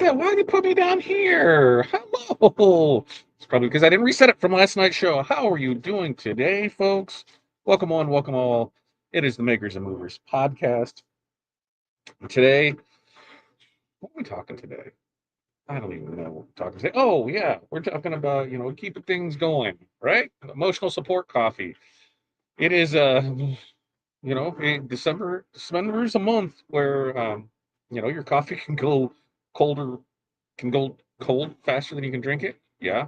at that. Why did you put me down here? Hello. It's probably because I didn't reset it from last night's show. How are you doing today, folks? Welcome on, welcome all. It is the Makers and Movers podcast. Today, what are we talking today? I don't even know what we're talking today. Oh, yeah, we're talking about, keeping things going, right? Emotional support coffee. It is, December is a month where, your coffee colder can go cold faster than you can drink it. Yeah.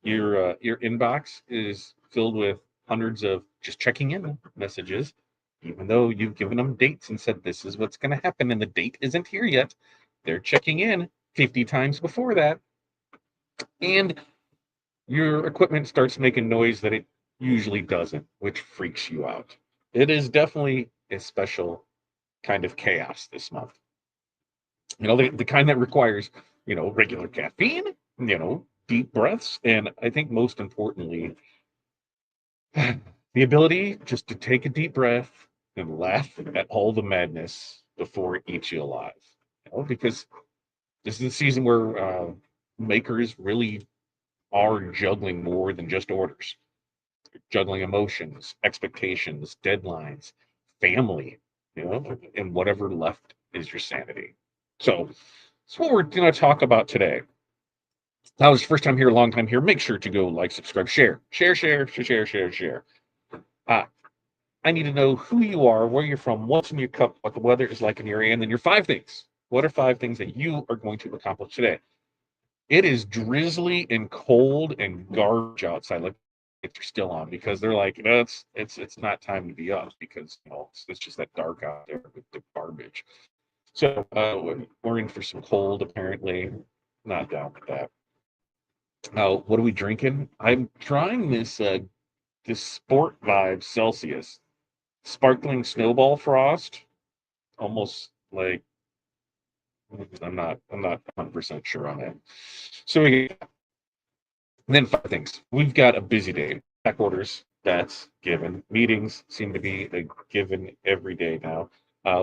Your inbox is filled with hundreds of just checking in messages, even though you've given them dates and said this is what's going to happen and the date isn't here yet. They're checking in 50 times before that, and your equipment starts making noise that it usually doesn't, which freaks you out. It is definitely a special kind of chaos this month. The kind that requires, regular caffeine, deep breaths, and I think most importantly, the ability just to take a deep breath and laugh at all the madness before it eats you alive. Because this is the season where makers really are juggling more than just orders, juggling emotions, expectations, deadlines, family, and whatever left is your sanity. So that's what we're going to talk about today. That was the first time here, long time here. Make sure to go like, subscribe, share. Uh, I need to know who you are, where you're from, what's in your cup, what the weather is like in your area, and then your 5 things. What are 5 things that you are going to accomplish today? It is drizzly and cold and garbage outside. Like it's still on because they're like, no, it's not time to be up because it's just that dark out there with the garbage. So we're in for some cold apparently. Not down with that. What are we drinking? I'm trying this Sport Vibe Celsius sparkling snowball frost. Almost like I'm not 100% sure on that. So then 5 things. We've got a busy day. Back orders, that's given. Meetings seem to be a given every day now.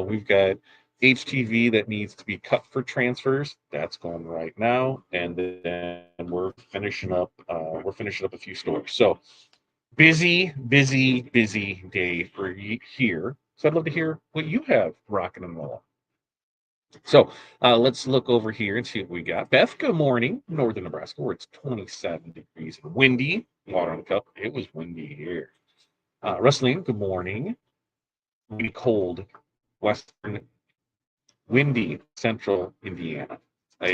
We've got HTV that needs to be cut for transfers. That's going right now, and then we're finishing up a few stores. So busy day for here. So I'd love to hear what you have rocking and rolling. So let's look over here and see what we got. Beth, good morning, northern Nebraska, where it's 27 degrees and windy. Water on the cup. It was windy here. Rustling, good morning. Windy, cold, western, windy, central Indiana. So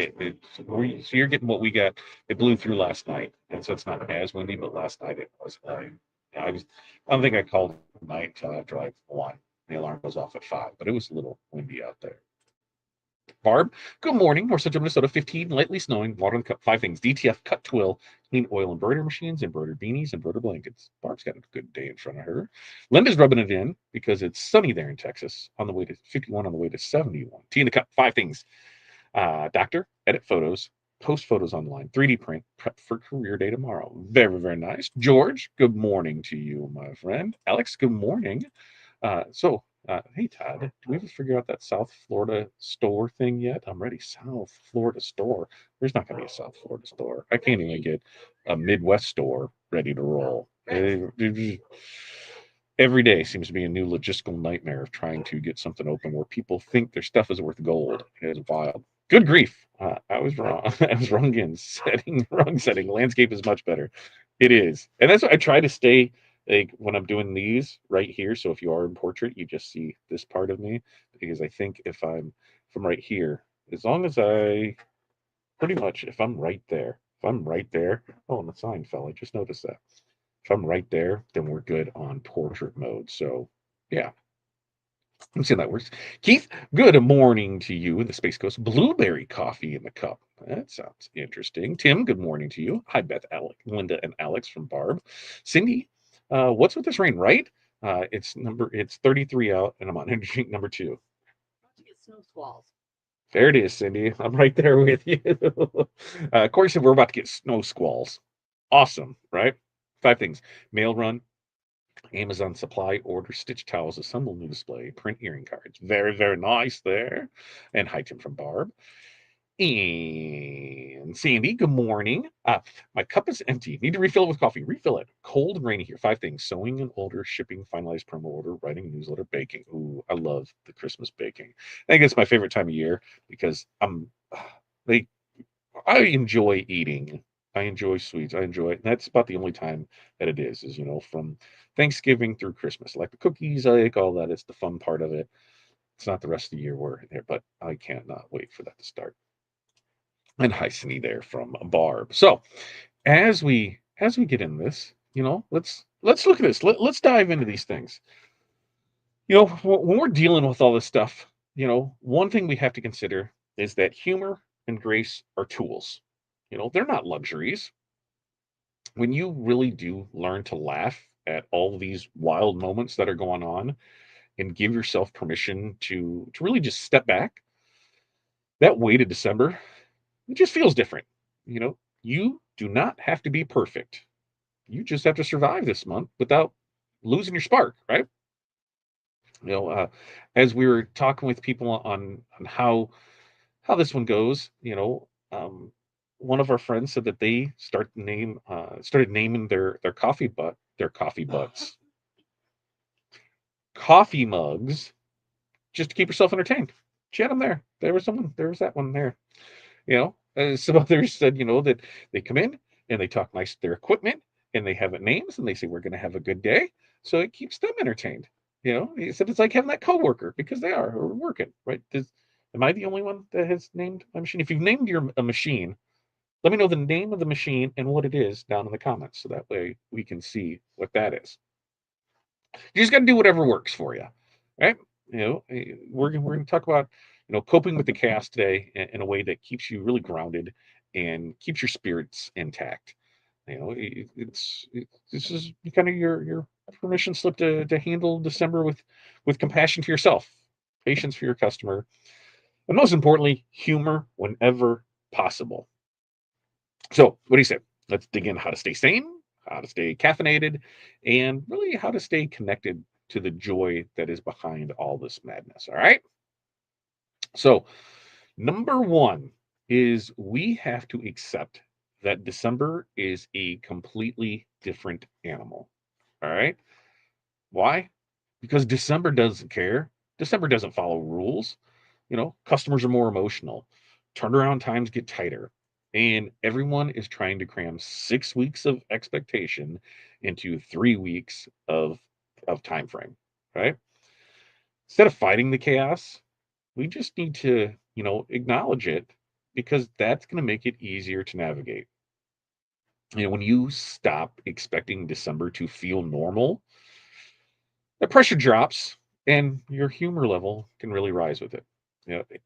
you're getting what we got. It blew through last night, and so it's not as windy, but last night it was. I don't think I called it night until after like 1. The alarm goes off at 5, but it was a little windy out there. Barb, good morning. North Central Minnesota, 15, lightly snowing, water in the cup, 5 things. DTF cut twill, clean oil embroidery machines, embroidered beanies, embroidered blankets. Barb's got a good day in front of her. Linda's rubbing it in because it's sunny there in Texas, on the way to 51, on the way to 71. Tea in the cup, 5 things. Doctor, edit photos, post photos online, 3D print, prep for career day tomorrow. Very, very nice. George, good morning to you, my friend. Alex, good morning. Hey, Todd, do we ever figure out that South Florida store thing yet? I'm ready. South Florida store. There's not going to be a South Florida store. I can't even get a Midwest store ready to roll. Every day seems to be a new logistical nightmare of trying to get something open where people think their stuff is worth gold. It is wild. Good grief. I was wrong. I was wrong again. Wrong setting. Landscape is much better. It is. And that's what I try to stay like when I'm doing these right here. So if you are in portrait, you just see this part of me because I think if I'm from right here, as long as I pretty much if I'm right there, oh, and the sign fell. I just noticed that. If I'm right there, then we're good on portrait mode. So yeah, let's see how that works. Keith, good morning to you in the Space Coast. Blueberry coffee in the cup. That sounds interesting. Tim, good morning to you. Hi, Beth, Alec, Linda, and Alex from Barb. Cindy, what's with this rain, right? It's 33 out, and I'm on energy drink number 2. To get snow squalls. There it is, Cindy. I'm right there with you. Corey said we're about to get snow squalls. Awesome, right? 5 things. Mail run, Amazon supply order, stitch towels, assemble new display, print earring cards. Very, very nice there. And hi, Tim from Barb. And Sandy, good morning. My cup is empty. Need to refill it with coffee. Refill it. Cold and rainy here. 5 things: sewing and order, shipping, finalized promo order, writing newsletter, baking. Ooh, I love the Christmas baking. I think it's my favorite time of year because they I enjoy eating. I enjoy sweets. I enjoy it. That's about the only time that it is, from Thanksgiving through Christmas. I like the cookies, I like all that. It's the fun part of it. It's not the rest of the year we're there, but I cannot wait for that to start. And hi, Sydney there from Barb. So as we get in this, let's look at this. Let's dive into these things. When we're dealing with all this stuff, one thing we have to consider is that humor and grace are tools. They're not luxuries. When you really do learn to laugh at all these wild moments that are going on and give yourself permission to really just step back, that way to December, it just feels different. You do not have to be perfect. You just have to survive this month without losing your spark, right? You know, uh, as we were talking with people on how this one goes, one of our friends said that they started naming their coffee mugs, just to keep yourself entertained. She had them there. There was that one there. Some others said, that they come in and they talk nice to their equipment and they have it names and they say, we're going to have a good day. So it keeps them entertained. He said it's like having that coworker because they are working, right? Am I the only one that has named my machine? If you've named a machine, let me know the name of the machine and what it is down in the comments. So that way we can see what that is. You just got to do whatever works for you, right? We're going to talk about coping with the chaos today in a way that keeps you really grounded and keeps your spirits intact. This is kind of your permission slip to handle December with compassion for yourself, patience for your customer, and most importantly, humor whenever possible. So, what do you say? Let's dig in how to stay sane, how to stay caffeinated, and really how to stay connected to the joy that is behind all this madness. All right. So, number one is we have to accept that December is a completely different animal. All right. Why? Because December doesn't care. December doesn't follow rules. Customers are more emotional. Turnaround times get tighter. And everyone is trying to cram 6 weeks of expectation into 3 weeks of time frame. Right? Instead of fighting the chaos, we just need to, acknowledge it because that's going to make it easier to navigate. When you stop expecting December to feel normal, the pressure drops and your humor level can really rise with it.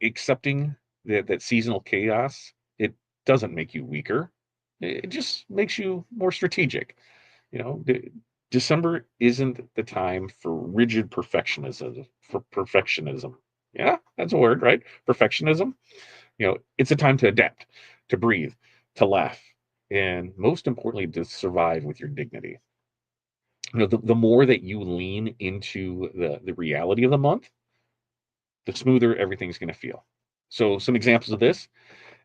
Accepting that seasonal chaos, it doesn't make you weaker. It just makes you more strategic. December isn't the time for rigid perfectionism. Yeah, that's a word, right? Perfectionism. It's a time to adapt, to breathe, to laugh, and most importantly, to survive with your dignity. The more that you lean into the reality of the month, the smoother everything's going to feel. So some examples of this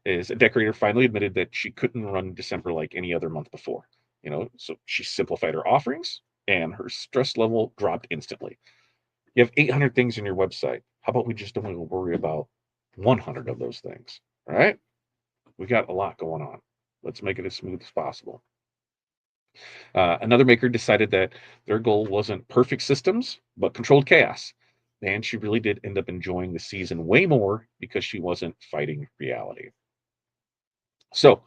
is a decorator finally admitted that she couldn't run December like any other month before. So she simplified her offerings and her stress level dropped instantly. You have 800 things in your website. How about we just only worry about 100 of those things? All right. We got a lot going on. Let's make it as smooth as possible. Another maker decided that their goal wasn't perfect systems, but controlled chaos. And she really did end up enjoying the season way more because she wasn't fighting reality. So,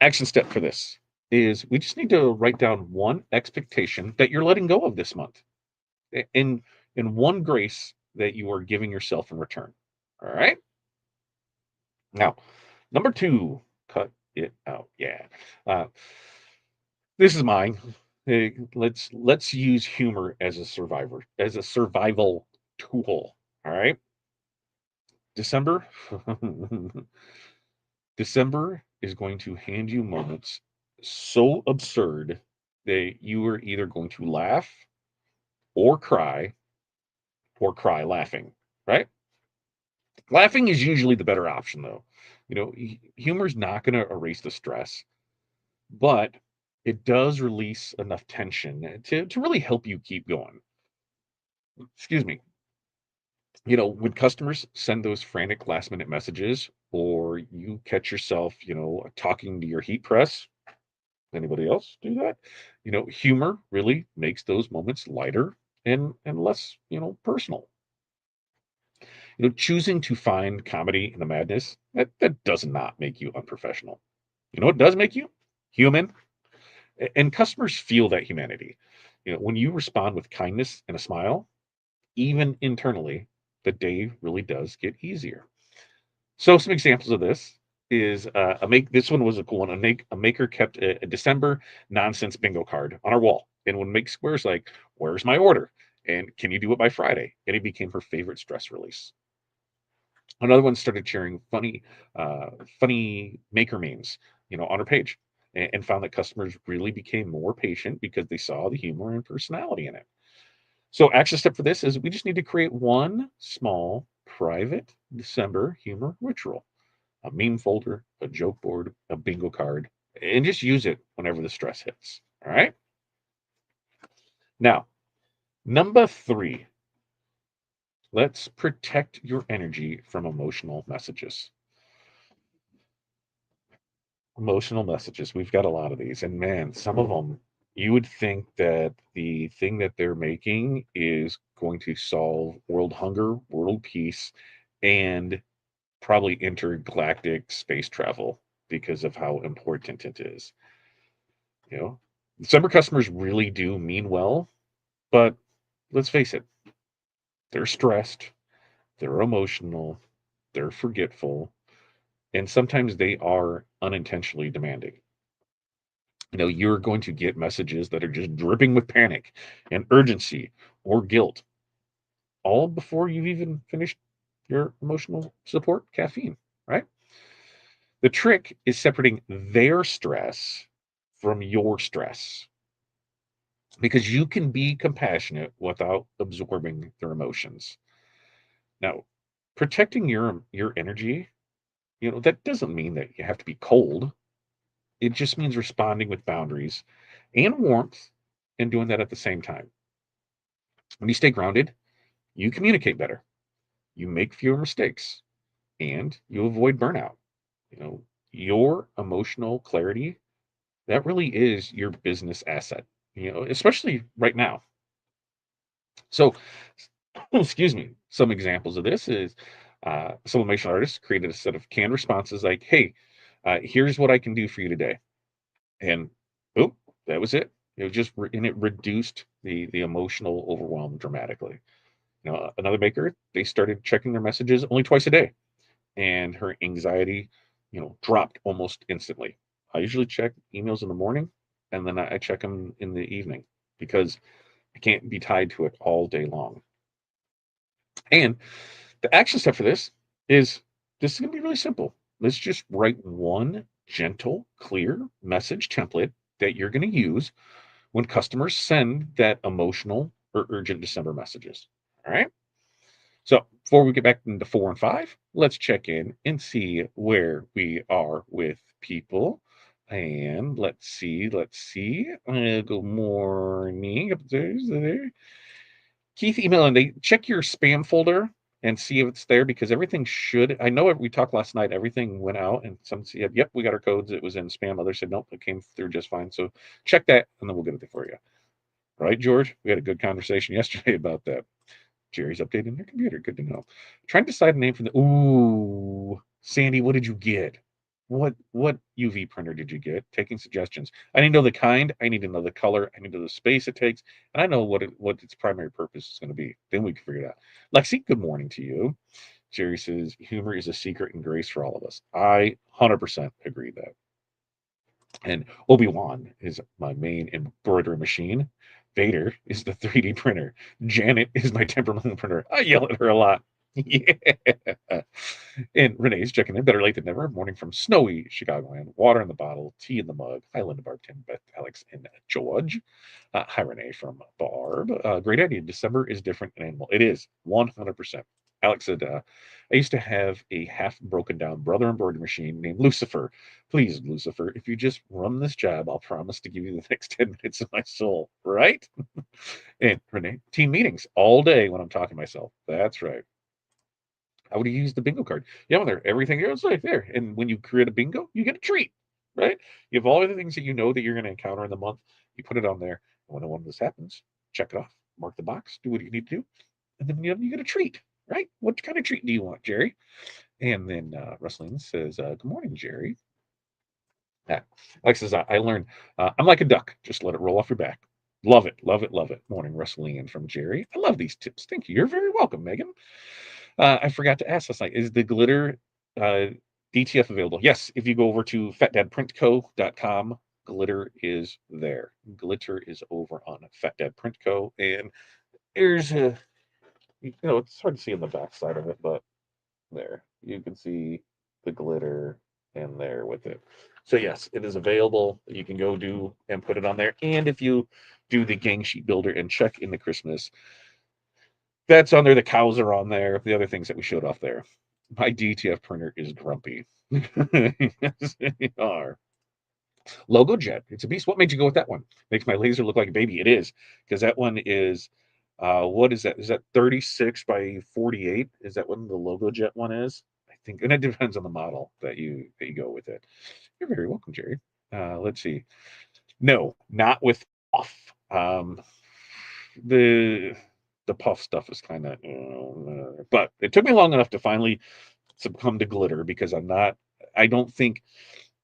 action step for this is we just need to write down one expectation that you're letting go of this month in one grace that you are giving yourself in return. All right. Now, number two, cut it out. Yeah. Uh, this is mine. Let's use humor as a survival tool. All right. December December is going to hand you moments so absurd that you are either going to laugh or cry laughing, right? Laughing is usually the better option though. Humor's not going to erase the stress, but it does release enough tension to really help you keep going. Excuse me. When customers send those frantic last minute messages, or you catch yourself, talking to your heat press, anybody else do that? Humor really makes those moments lighter and less, personal. Choosing to find comedy in the madness, that does not make you unprofessional. What does make you human? And customers feel that humanity. When you respond with kindness and a smile, even internally, the day really does get easier. So some examples of this is a make. This one was a cool one. A maker kept a December nonsense bingo card on our wall, and would make squares like "Where's my order?" and "Can you do it by Friday?" And it became her favorite stress release. Another one started sharing funny maker memes, on her page, and found that customers really became more patient because they saw the humor and personality in it. So, action step for this is we just need to create one small private December humor ritual: a meme folder, a joke board, a bingo card, and just use it whenever the stress hits. All right. Now, number three, let's protect your energy from emotional messages. Emotional messages. We've got a lot of these, and man, some of them you would think that the thing that they're making is going to solve world hunger, world peace, and probably intergalactic space travel because of how important it is. You know, December customers really do mean well, but let's face it, they're stressed, they're emotional, they're forgetful, and sometimes they are unintentionally demanding. You're going to get messages that are just dripping with panic and urgency or guilt, all before you've even finished your emotional support caffeine, right? The trick is separating their stress from your stress, because you can be compassionate without absorbing their emotions. Now, protecting your energy, that doesn't mean that you have to be cold. It just means responding with boundaries and warmth, and doing that at the same time. When you stay grounded, you communicate better, you make fewer mistakes, and you avoid burnout. Your emotional clarity, that really is your business asset, especially right now. So, excuse me, some examples of this is some emotional artists created a set of canned responses like, "Hey, here's what I can do for you today." And oh, that was it. It was just, and it reduced the emotional overwhelm dramatically. Another maker, they started checking their messages only twice a day, and her anxiety, dropped almost instantly. I usually check emails in the morning, and then I check them in the evening because I can't be tied to it all day long. And the action step for this is going to be really simple. Let's just write one gentle, clear message template that you're going to use when customers send that emotional or urgent December messages. All right. So before we get back into 4 and 5, let's check in and see where we are with people. And let's see. Good morning. Up there. Keith email, and they check your spam folder and see if it's there, because everything should. I know we talked last night. Everything went out, and some said, "Yep, we got our codes. It was in spam." Others said, "Nope, it came through just fine." So check that, and then we'll get it there for you. Right, George? We had a good conversation yesterday about that. Jerry's updating their computer. Good to know. Trying to decide a name for the. Ooh, Sandy, what did you get? What UV printer did you get? Taking suggestions. I need to know the kind. I need to know the color. I need to know the space it takes, and I know what its primary purpose is going to be. Then we can figure it out. Lexi, good morning to you. Jerry says humor is a secret and grace for all of us. I 100% agree that. And Obi-Wan is my main embroidery machine. Vader is the 3D printer. Janet is my temperamental printer. I yell at her a lot. Yeah. And Renee's checking in. Better late than never. Morning from snowy Chicagoland. Water in the bottle, tea in the mug. Hi, Linda Barton, Beth, Alex, and George. Hi, Renee from Barb. Great idea. December is different in animal. It is 100%. Alex said, I used to have a half broken down brother embroidery machine named Lucifer. Please, Lucifer, if you just run this job, I'll promise to give you the next 10 minutes of my soul, right? And Renee, team meetings all day when I'm talking to myself. That's right. How would you use the bingo card? Yeah, well, there, everything else right there. And when you create a bingo, you get a treat, right? You have all of the things that you know that you're going to encounter in the month. You put it on there. And when one of this happens, check it off, mark the box, do what you need to do, and then you get a treat, right? What kind of treat do you want, Jerry? And then Rustling says, "Good morning, Jerry." Yeah. Alex says, "I learned I'm like a duck. Just let it roll off your back. Love it, love it, love it." Morning, Rustling from Jerry. I love these tips. Thank you. You're very welcome, Megan. I forgot to ask last night, is the glitter uh, DTF available? Yes, if you go over to fatdadprintco.com, glitter is there. Glitter is over on Fat Dad Print Co. And there's a, it's hard to see on the back side of it, but there, you can see the glitter in there with it. So yes, it is available. You can go do and put it on there. And if you do the gang sheet builder and check in the Christmas, that's on there. The cows are on there. The other things that we showed off there. My DTF printer is grumpy. Yes, they are. Logo Jet. It's a beast. What made you go with that one? Makes my laser look like a baby. It is, because that one is, what is that? Is that 36 by 48? Is that what the Logo Jet one is? I think, and it depends on the model that you go with it. You're very welcome, Jerry. Let's see. No, not with off. The the puff stuff is kind of, but it took me long enough to finally succumb to glitter because I don't think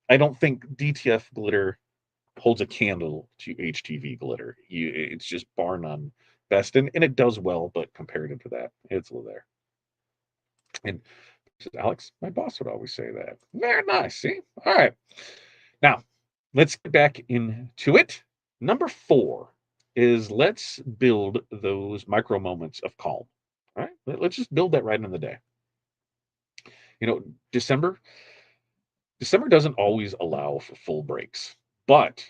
I don't think DTF glitter holds a candle to HTV glitter. It's just bar none best, and it does well, but comparative to that, it's a little there. And Alex, my boss would always say that. Very nice. See, all right. Now let's get back into it. Number 4 is let's build those micro moments of calm. All right, let's just build that right in the day. You know, December December doesn't always allow for full breaks, but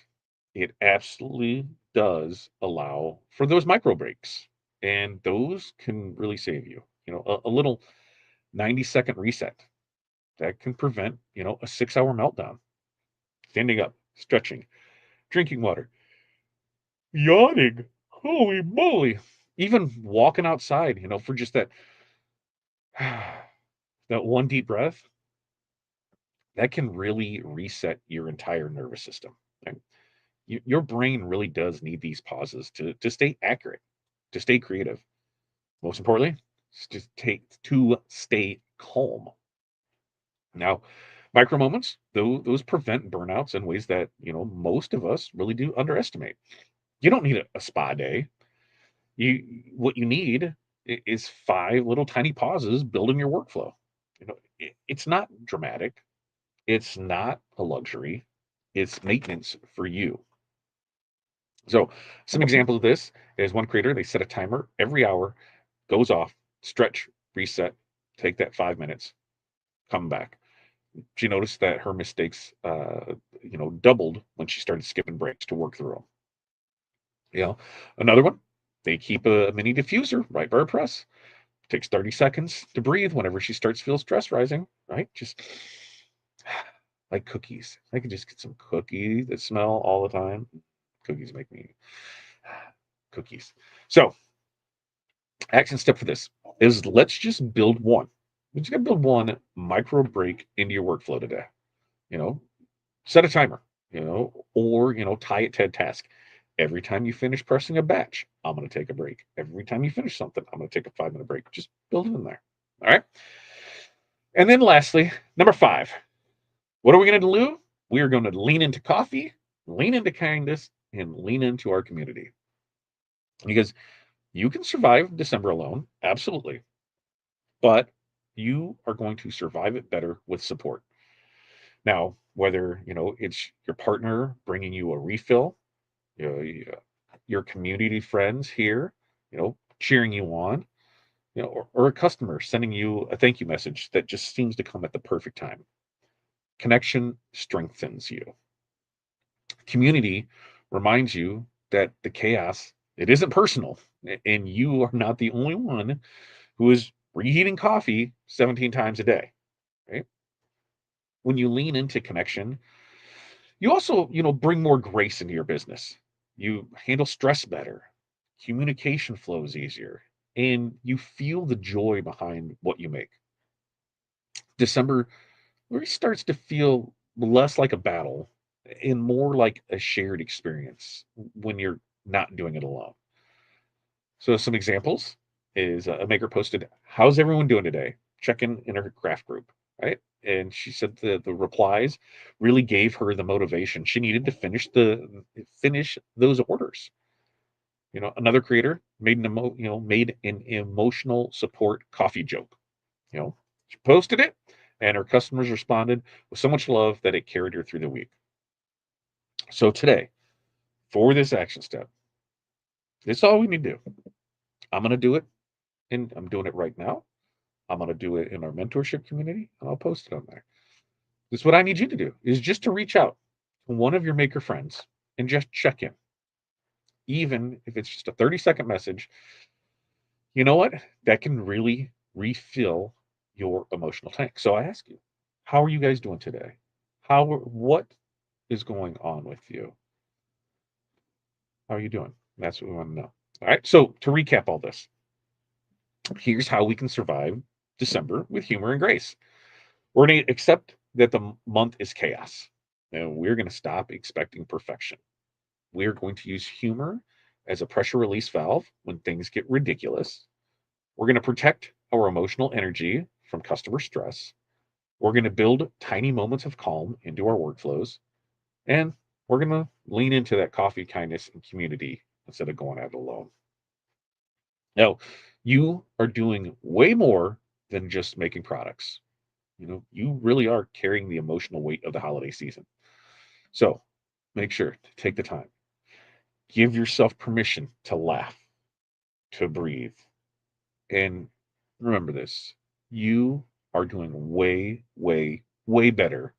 it absolutely does allow for those micro breaks. And those can really save you. A little 90-second reset that can prevent, a 6-hour meltdown. Standing up, stretching, drinking water, yawning. Holy moly. Even walking outside, for just that that one deep breath, that can really reset your entire nervous system. Right? Your brain really does need these pauses to stay accurate, to stay creative. Most importantly, to stay calm. Now, micro moments, those prevent burnouts in ways that most of us really do underestimate. You don't need a spa day. What you need is 5 little tiny pauses built in your workflow. It's not dramatic. It's not a luxury. It's maintenance for you. So some examples of this is one creator, they set a timer every hour, goes off, stretch, reset, take that 5 minutes, come back. She noticed that her mistakes, doubled when she started skipping breaks to work through them. Another one, they keep a mini diffuser right by her press. Takes 30 seconds to breathe whenever she starts to feel stress rising, right? Just like cookies. I could just get some cookies that smell all the time. Cookies make me cookies. So, action step for this is let's just build one. We just got to build one micro break into your workflow today. You know, set a timer, or, tie it to a task. Every time you finish pressing a batch, I'm going to take a break. Every time you finish something, I'm going to take a 5-minute break. Just build it in there. All right. And then lastly, number 5, what are we going to do? We are going to lean into coffee, lean into kindness, and lean into our community. Because you can survive December alone, absolutely. But you are going to survive it better with support. Now, whether, it's your partner bringing you a refill, your community friends here, cheering you on, or a customer sending you a thank you message that just seems to come at the perfect time. Connection strengthens you. Community reminds you that the chaos, it isn't personal, and you are not the only one who is reheating coffee 17 times a day, right? When you lean into connection, you also, bring more grace into your business. You handle stress better, communication flows easier, and you feel the joy behind what you make. December really starts to feel less like a battle and more like a shared experience when you're not doing it alone. So some examples is a maker posted, "How's everyone doing today?" Check in her craft group, right? And she said the replies really gave her the motivation she needed to finish those orders. Another creator made an emotional support coffee joke. She posted it, and her customers responded with so much love that it carried her through the week. So today, for this action step, this is all we need to do. I'm going to do it, and I'm doing it right now. I'm going to do it in our mentorship community, and I'll post it on there. This is what I need you to do, is just to reach out to one of your maker friends and just check in. Even if it's just a 30-second message, you know what? That can really refill your emotional tank. So I ask you, how are you guys doing today? What is going on with you? How are you doing? That's what we want to know. All right. So to recap all this, here's how we can survive December with humor and grace. We're going to accept that the month is chaos, and we're going to stop expecting perfection. We're going to use humor as a pressure release valve when things get ridiculous. We're going to protect our emotional energy from customer stress. We're going to build tiny moments of calm into our workflows. And we're going to lean into that coffee, kindness, and community instead of going at it alone. Now, you are doing way more than just making products. You really are carrying the emotional weight of the holiday season. So make sure to take the time. Give yourself permission to laugh, to breathe. And remember this, you are doing way, way, way better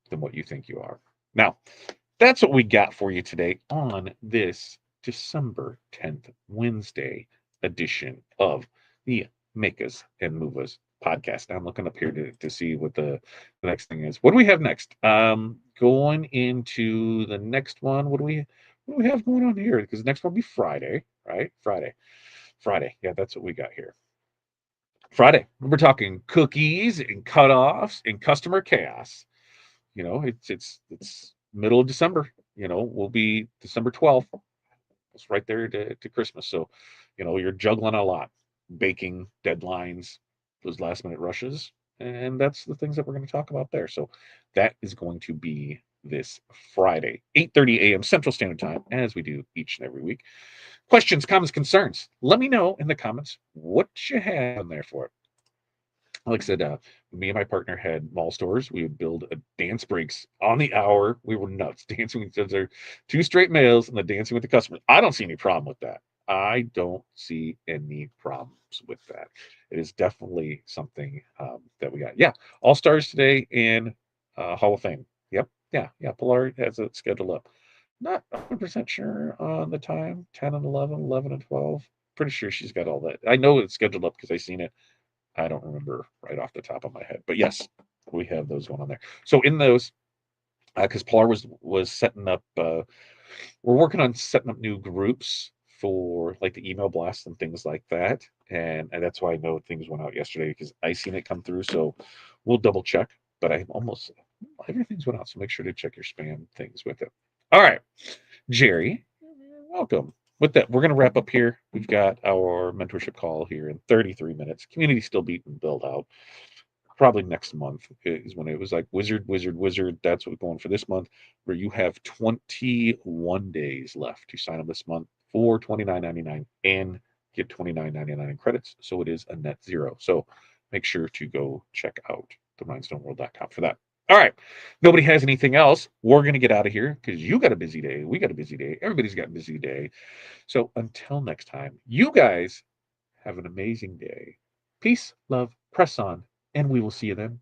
than what you think you are. Now, that's what we got for you today on this December 10th, Wednesday edition of the Make Us and Move Us podcast. Now I'm looking up here to see what the next thing is. What do we have next? Going into the next one, what do we have going on here? Because the next one will be Friday, right? Friday. Yeah, that's what we got here. Friday. We're talking cookies and cutoffs and customer chaos. It's middle of December. We'll be December 12th. It's right there to Christmas. So, you're juggling a lot, baking deadlines, those last minute rushes, and that's the things that we're going to talk about there. So that is going to be this Friday, 8:30 a.m. Central Standard Time, as we do each and every week. Questions, comments, concerns. Let me know in the comments what you have in there for it. Like I said, me and my partner had mall stores. We would build a dance breaks on the hour. We were nuts dancing with each other, two straight males, and the dancing with the customers. I don't see any problem with that. I don't see any problems with that. It is definitely something that we got. Yeah, All Stars today and Hall of Fame. Yep, yeah. Pilar has it scheduled up. Not 100% sure on the time. 10 and 11, 11 and 12. Pretty sure she's got all that. I know it's scheduled up because I seen it. I don't remember right off the top of my head, but yes, we have those going on there. So in those, because Pilar was setting up, we're working on setting up new groups for like the email blasts and things like that, and that's why I know things went out yesterday because I seen it come through. So we'll double check, but I almost everything's went out. So make sure to check your spam things with it. All right, Jerry, welcome. With that, we're going to wrap up here. We've got our mentorship call here in 33 minutes. Community still beating build out. Probably next month is when it was like wizard, wizard, wizard. That's what we're going for this month, where you have 21 days left to sign up this month for $29.99 and get $29.99 in credits. So it is a net zero. So make sure to go check out therhinestoneworld.com for that. All right. Nobody has anything else. We're going to get out of here because you got a busy day. We got a busy day. Everybody's got a busy day. So until next time, you guys have an amazing day. Peace, love, press on, and we will see you then.